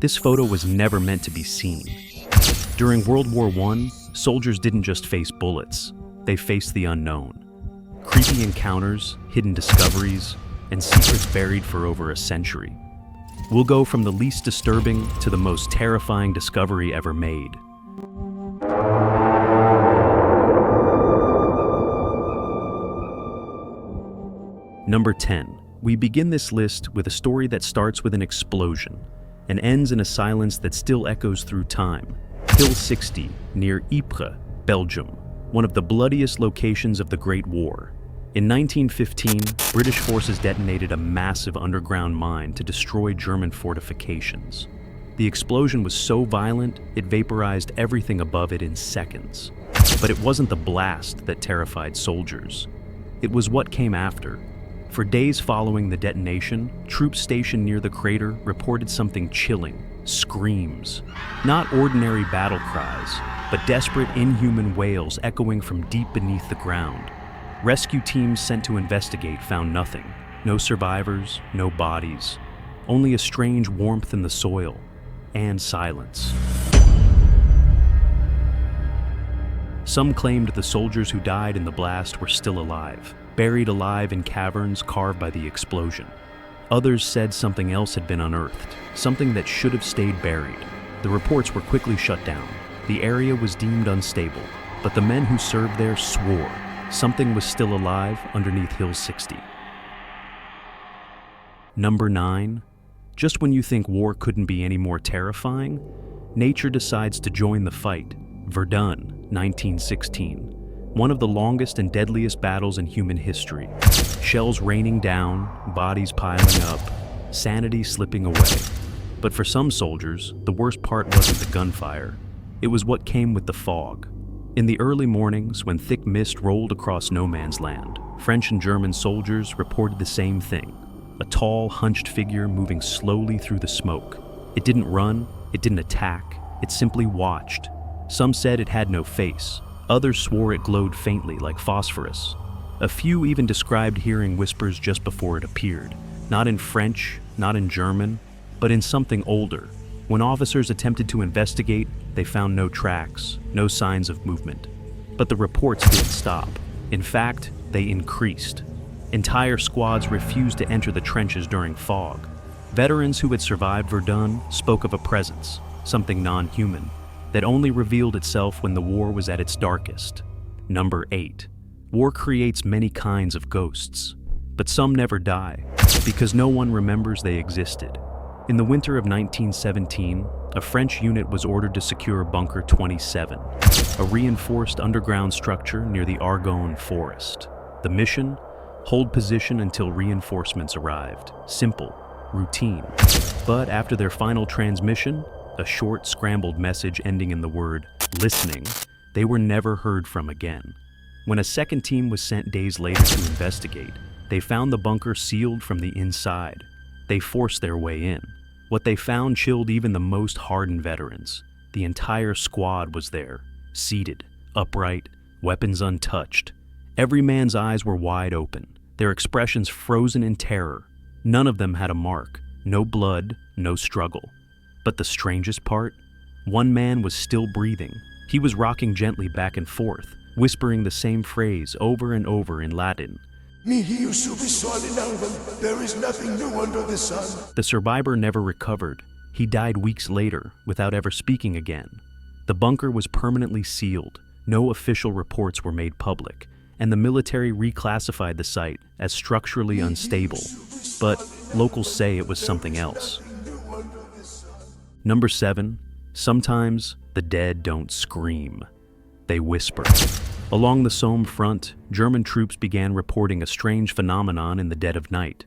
This photo was never meant to be seen. During World War I, soldiers didn't just face bullets, they faced the unknown. Creepy encounters, hidden discoveries, and secrets buried for over a century. We'll go from the least disturbing to the most terrifying discovery ever made. Number 10. We begin this list with a story that starts with an explosion and ends in a silence that still echoes through time. Hill 60, near Ypres, Belgium, one of the bloodiest locations of the Great War. In 1915, British forces detonated a massive underground mine to destroy German fortifications. The explosion was so violent, it vaporized everything above it in seconds. But it wasn't the blast that terrified soldiers. It was what came after. For days following the detonation, troops stationed near the crater reported something chilling: screams. Not ordinary battle cries, but desperate, inhuman wails echoing from deep beneath the ground. Rescue teams sent to investigate found nothing. No survivors, no bodies. Only a strange warmth in the soil, and silence. Some claimed the soldiers who died in the blast were still alive, buried alive in caverns carved by the explosion. Others said something else had been unearthed, something that should have stayed buried. The reports were quickly shut down. The area was deemed unstable, but the men who served there swore something was still alive underneath Hill 60. Number 9. Just when you think war couldn't be any more terrifying, nature decides to join the fight. Verdun, 1916. One of the longest and deadliest battles in human history. Shells raining down, bodies piling up, sanity slipping away. But for some soldiers, the worst part wasn't the gunfire. It was what came with the fog. In the early mornings, when thick mist rolled across no man's land, French and German soldiers reported the same thing. A tall, hunched figure moving slowly through the smoke. It didn't run, it didn't attack, it simply watched. Some said it had no face. Others swore it glowed faintly like phosphorus. A few even described hearing whispers just before it appeared. Not in French, not in German, but in something older. When officers attempted to investigate, they found no tracks, no signs of movement. But the reports didn't stop. In fact, they increased. Entire squads refused to enter the trenches during fog. Veterans who had survived Verdun spoke of a presence, something non-human, that only revealed itself when the war was at its darkest. Number 8. War creates many kinds of ghosts, but some never die, because no one remembers they existed. In the winter of 1917, a French unit was ordered to secure Bunker 27, a reinforced underground structure near the Argonne forest. The mission? Hold position until reinforcements arrived. Simple, routine. But after their final transmission, a short, scrambled message ending in the word "listening," they were never heard from again. When a second team was sent days later to investigate, they found the bunker sealed from the inside. They forced their way in. What they found chilled even the most hardened veterans. The entire squad was there, seated, upright, weapons untouched. Every man's eyes were wide open, their expressions frozen in terror. None of them had a mark, no blood, no struggle. But the strangest part? One man was still breathing. He was rocking gently back and forth, whispering the same phrase over and over in Latin. There is nothing new under the sun. The survivor never recovered. He died weeks later, without ever speaking again. The bunker was permanently sealed. No official reports were made public, and the military reclassified the site as structurally unstable. But locals say it was something else. Number 7. Sometimes the dead don't scream. They whisper. Along the Somme front, German troops began reporting a strange phenomenon in the dead of night.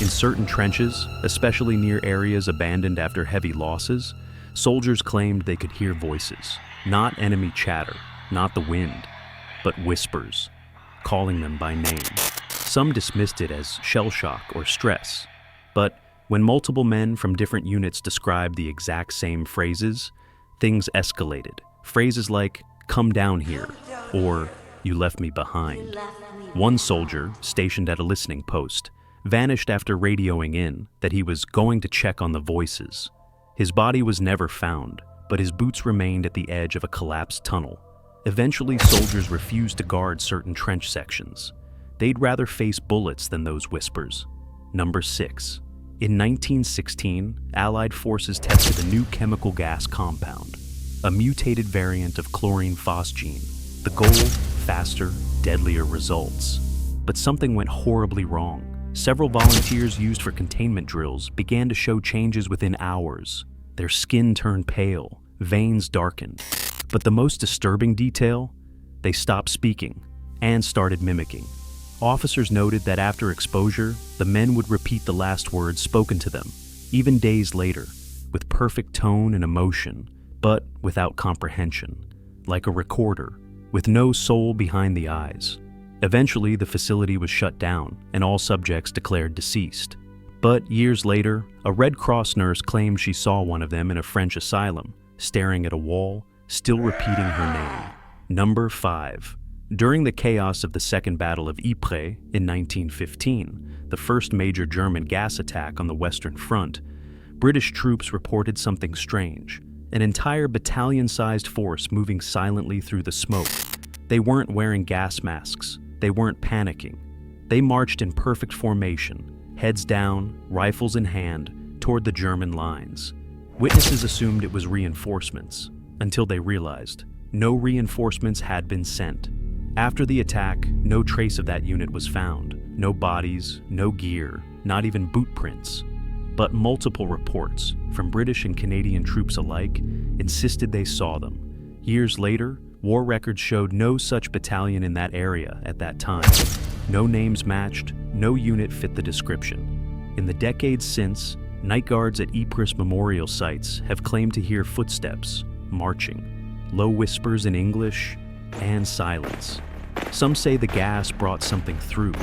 In certain trenches, especially near areas abandoned after heavy losses, soldiers claimed they could hear voices. Not enemy chatter, not the wind, but whispers, calling them by name. Some dismissed it as shell shock or stress, but when multiple men from different units described the exact same phrases, things escalated. Phrases like, "Come down here," or "You left me behind." One soldier, stationed at a listening post, vanished after radioing in that he was going to check on the voices. His body was never found, but his boots remained at the edge of a collapsed tunnel. Eventually, soldiers refused to guard certain trench sections. They'd rather face bullets than those whispers. Number 6. In 1916, Allied forces tested a new chemical gas compound, a mutated variant of chlorine phosgene. The goal? Faster, deadlier results. But something went horribly wrong. Several volunteers used for containment drills began to show changes within hours. Their skin turned pale, veins darkened. But the most disturbing detail? They stopped speaking and started mimicking. Officers noted that after exposure, the men would repeat the last words spoken to them, even days later, with perfect tone and emotion, but without comprehension, like a recorder, with no soul behind the eyes. Eventually, the facility was shut down, and all subjects declared deceased. But years later, a Red Cross nurse claimed she saw one of them in a French asylum, staring at a wall, still repeating her name. Number 5. During the chaos of the Second Battle of Ypres in 1915, the first major German gas attack on the Western Front, British troops reported something strange. An entire battalion-sized force moving silently through the smoke. They weren't wearing gas masks. They weren't panicking. They marched in perfect formation, heads down, rifles in hand, toward the German lines. Witnesses assumed it was reinforcements, until they realized no reinforcements had been sent. After the attack, no trace of that unit was found. No bodies, no gear, not even boot prints. But multiple reports, from British and Canadian troops alike, insisted they saw them. Years later, war records showed no such battalion in that area at that time. No names matched, no unit fit the description. In the decades since, night guards at Ypres memorial sites have claimed to hear footsteps, marching, low whispers in English, and silence. Some say the gas brought something through.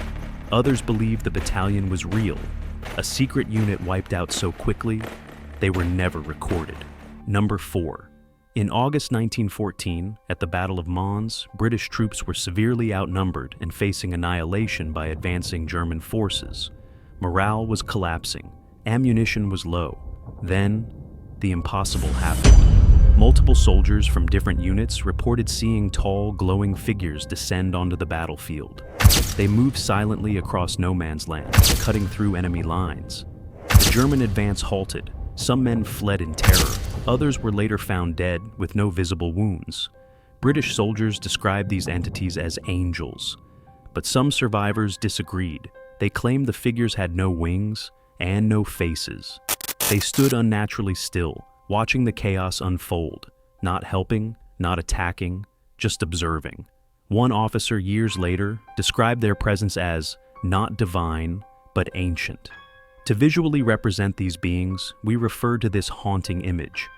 Others believe the battalion was real, a secret unit wiped out so quickly, they were never recorded. Number 4. In August 1914, at the Battle of Mons, British troops were severely outnumbered and facing annihilation by advancing German forces. Morale was collapsing. Ammunition was low. Then, the impossible happened. Multiple soldiers from different units reported seeing tall, glowing figures descend onto the battlefield. They moved silently across no man's land, cutting through enemy lines. The German advance halted. Some men fled in terror. Others were later found dead with no visible wounds. British soldiers described these entities as angels. But some survivors disagreed. They claimed the figures had no wings and no faces. They stood unnaturally still, watching the chaos unfold, not helping, not attacking, just observing. One officer years later described their presence as not divine, but ancient. To visually represent these beings, we refer to this haunting image.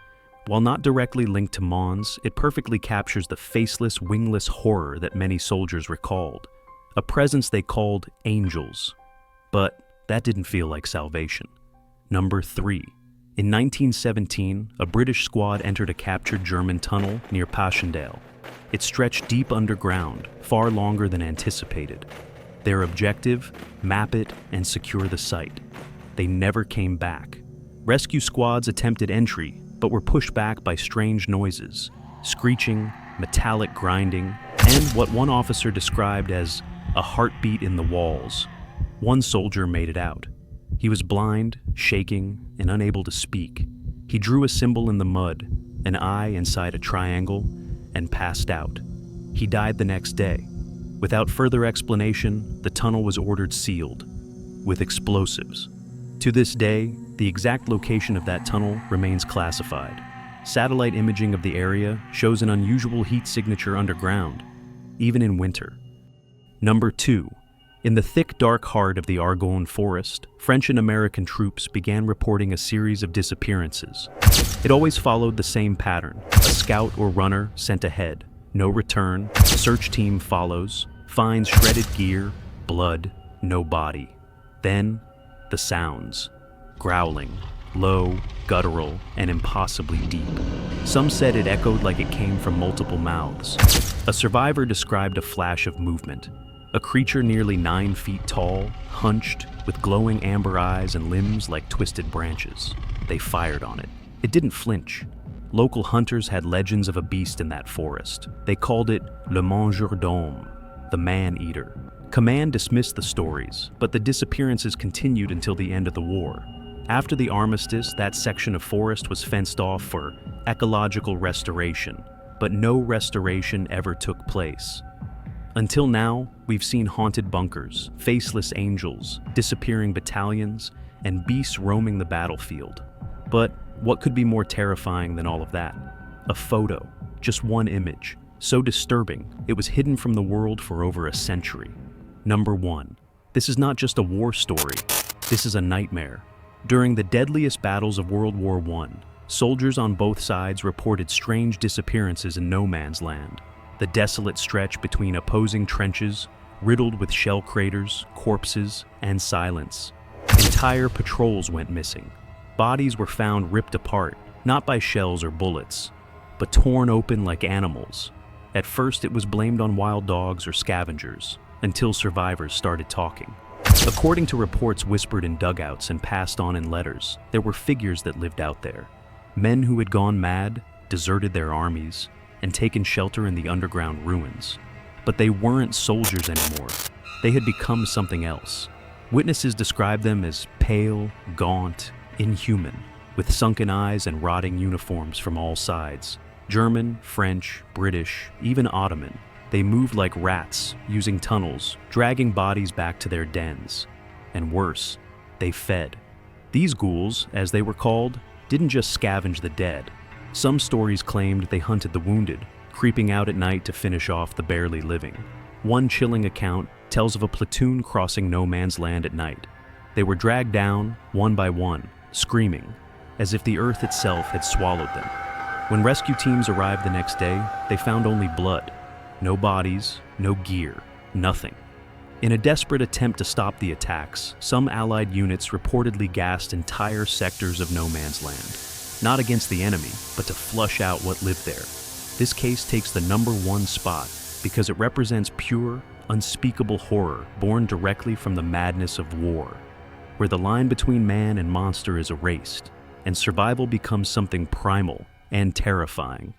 While not directly linked to Mons, it perfectly captures the faceless, wingless horror that many soldiers recalled, a presence they called angels. But that didn't feel like salvation. Number 3. In 1917, a British squad entered a captured German tunnel near Passchendaele. It stretched deep underground, far longer than anticipated. Their objective? Map it and secure the site. They never came back. Rescue squads attempted entry, but were pushed back by strange noises, screeching, metallic grinding, and what one officer described as a heartbeat in the walls. One soldier made it out. He was blind, shaking, and unable to speak. He drew a symbol in the mud, an eye inside a triangle, and passed out. He died the next day. Without further explanation, the tunnel was ordered sealed, with explosives. To this day, the exact location of that tunnel remains classified. Satellite imaging of the area shows an unusual heat signature underground, even in winter. Number 2. In the thick, dark heart of the Argonne forest, French and American troops began reporting a series of disappearances. It always followed the same pattern. A scout or runner sent ahead. No return. Search team follows. Finds shredded gear, blood, no body. Then, the sounds. Growling, low, guttural, and impossibly deep. Some said it echoed like it came from multiple mouths. A survivor described a flash of movement. A creature nearly 9 feet tall, hunched, with glowing amber eyes and limbs like twisted branches. They fired on it. It didn't flinch. Local hunters had legends of a beast in that forest. They called it le mangeur d'hommes, the man-eater. Command dismissed the stories, but the disappearances continued until the end of the war. After the armistice, that section of forest was fenced off for ecological restoration, but no restoration ever took place. Until now, we've seen haunted bunkers, faceless angels, disappearing battalions, and beasts roaming the battlefield. But what could be more terrifying than all of that? A photo, just one image, so disturbing it was hidden from the world for over a century. Number 1. This is not just a war story, this is a nightmare. During the deadliest battles of World War I, soldiers on both sides reported strange disappearances in no man's land. The desolate stretch between opposing trenches, riddled with shell craters, corpses, and silence. Entire patrols went missing. Bodies were found ripped apart, not by shells or bullets, but torn open like animals. At first, it was blamed on wild dogs or scavengers, until survivors started talking. According to reports whispered in dugouts and passed on in letters, there were figures that lived out there. Men who had gone mad, deserted their armies, and taken shelter in the underground ruins. But they weren't soldiers anymore. They had become something else. Witnesses described them as pale, gaunt, inhuman, with sunken eyes and rotting uniforms from all sides. German, French, British, even Ottoman. They moved like rats, using tunnels, dragging bodies back to their dens. And worse, they fed. These ghouls, as they were called, didn't just scavenge the dead. Some stories claimed they hunted the wounded, creeping out at night to finish off the barely living. One chilling account tells of a platoon crossing no man's land at night. They were dragged down, one by one, screaming, as if the earth itself had swallowed them. When rescue teams arrived the next day, they found only blood. No bodies, no gear, nothing. In a desperate attempt to stop the attacks, some Allied units reportedly gassed entire sectors of no man's land. Not against the enemy, but to flush out what lived there. This case takes the number 1 spot because it represents pure, unspeakable horror born directly from the madness of war, where the line between man and monster is erased, and survival becomes something primal and terrifying.